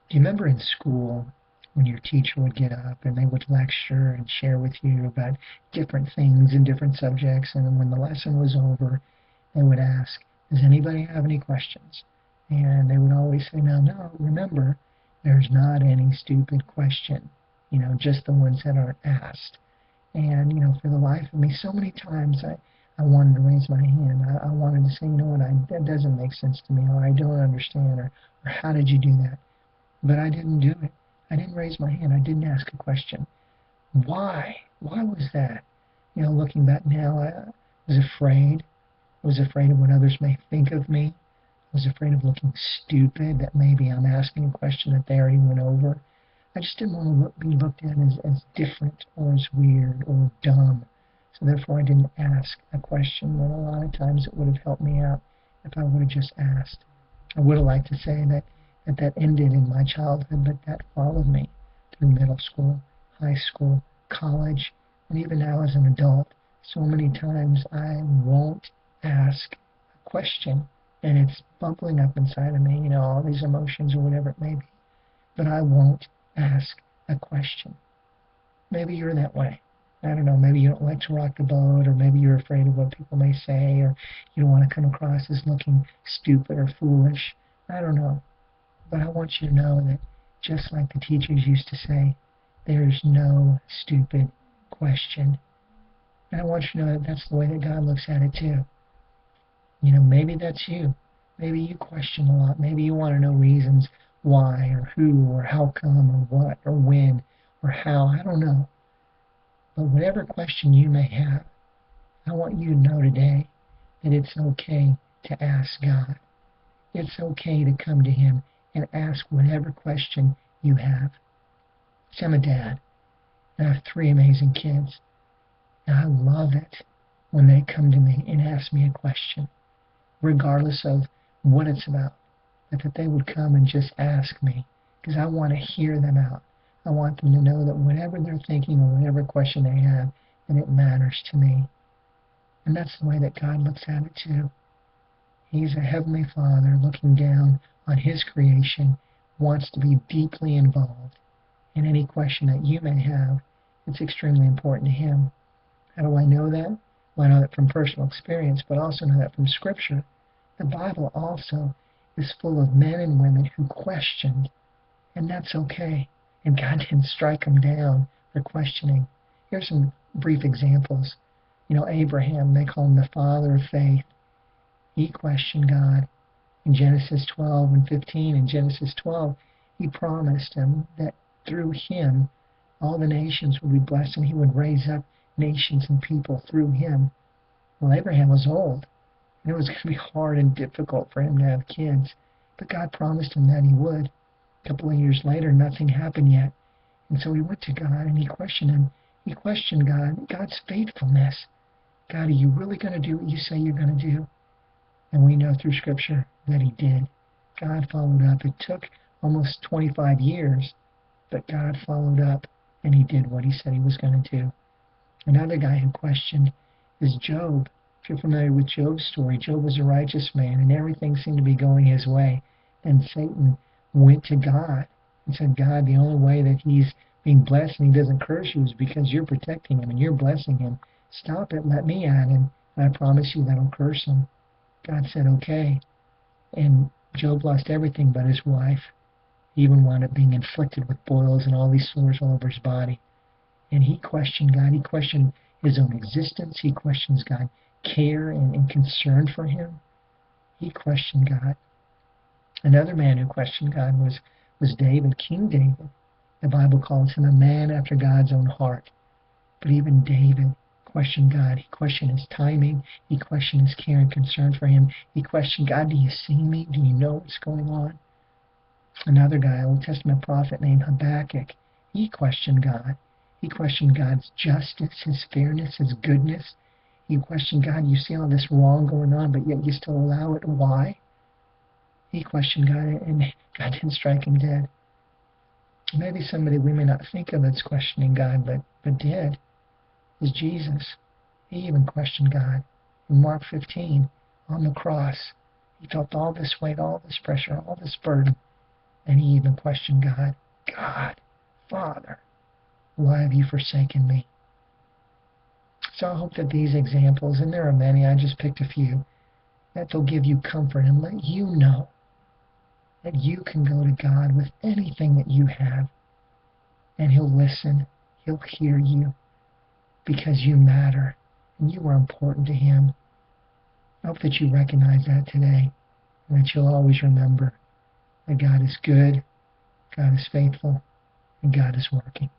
Do you remember in school when your teacher would get up and they would lecture and share with you about different things and different subjects, and then when the lesson was over, they would ask, does anybody have any questions? And they would always say, no, no, remember, there's not any stupid question, just the ones that aren't asked. And, for the life of me, so many times I wanted to raise my hand. I wanted to say, that doesn't make sense to me, or I don't understand, or how did you do that? But I didn't do it. I didn't raise my hand. I didn't ask a question. Why? Why was that? Looking back now, I was afraid. I was afraid of what others may think of me. I was afraid of looking stupid, that maybe I'm asking a question that they already went over. I just didn't want to be looked at as different or as weird or dumb. So therefore I didn't ask a question when a lot of times it would have helped me out if I would have just asked. I would have liked to say that ended in my childhood, but that followed me through middle school, high school, college, and even now as an adult. So many times I won't ask a question, and it's bubbling up inside of me, all these emotions or whatever it may be, but I won't ask a question. Maybe you're that way. I don't know, maybe you don't like to rock the boat, or maybe you're afraid of what people may say, or you don't want to come across as looking stupid or foolish. I don't know. But I want you to know that just like the teachers used to say, there's no stupid question. And I want you to know that that's the way that God looks at it too. Maybe that's you. Maybe you question a lot. Maybe you want to know reasons why or who or how come or what or when or how. I don't know. But whatever question you may have, I want you to know today that it's okay to ask God. It's okay to come to Him and ask whatever question you have. See, I'm a dad, and I have 3 amazing kids, and I love it when they come to me and ask me a question, regardless of what it's about, but that they would come and just ask me, because I want to hear them out. I want them to know that whatever they're thinking or whatever question they have, that it matters to me. And that's the way that God looks at it too. He's a heavenly Father looking down on His creation, wants to be deeply involved in any question that you may have. It's extremely important to Him. How do I know that? Well, I know that from personal experience, but also know that from Scripture. The Bible also is full of men and women who questioned, and that's okay. And God didn't strike them down for questioning. Here's some brief examples. Abraham, they call him the father of faith. He questioned God. In Genesis 12 and 15, in Genesis 12, He promised him that through him all the nations would be blessed, and He would raise up nations and people through him. Well, Abraham was old, and it was going to be hard and difficult for him to have kids, but God promised him that He would. A couple of years later, nothing happened yet, and so he went to God and he questioned Him. He questioned God's faithfulness. God, are you really going to do what you say you're going to do? And we know through Scripture that He did. God followed up. It took almost 25 years, but God followed up and He did what He said He was going to do. Another guy who questioned is Job. If you're familiar with Job's story, Job was a righteous man and everything seemed to be going his way. And Satan went to God and said, God, the only way that he's being blessed and he doesn't curse you is because you're protecting him and you're blessing him. Stop it, let me at him, and I promise you that I'll curse him. God said, okay. And Job lost everything but his wife. He even wound up being inflicted with boils and all these sores all over his body. And he questioned God. He questioned his own existence. He questions God's care and concern for him. He questioned God. Another man who questioned God was David, King David. The Bible calls him a man after God's own heart. But even David questioned God. He questioned His timing. He questioned His care and concern for him. He questioned, God, do you see me? Do you know what's going on? Another guy, Old Testament prophet named Habakkuk, he questioned God. He questioned God's justice, His fairness, His goodness. He questioned, God, you see all this wrong going on, but yet you still allow it. Why? He questioned God, and God didn't strike him dead. Maybe somebody we may not think of as questioning God, but did, is Jesus. He even questioned God. In Mark 15, on the cross, He felt all this weight, all this pressure, all this burden. And he even questioned God. God, Father, why have you forsaken me? So I hope that these examples, and there are many, I just picked a few, that they'll give you comfort and let you know that you can go to God with anything that you have, and He'll listen, He'll hear you, because you matter, and you are important to Him. I hope that you recognize that today, and that you'll always remember that God is good, God is faithful, and God is working.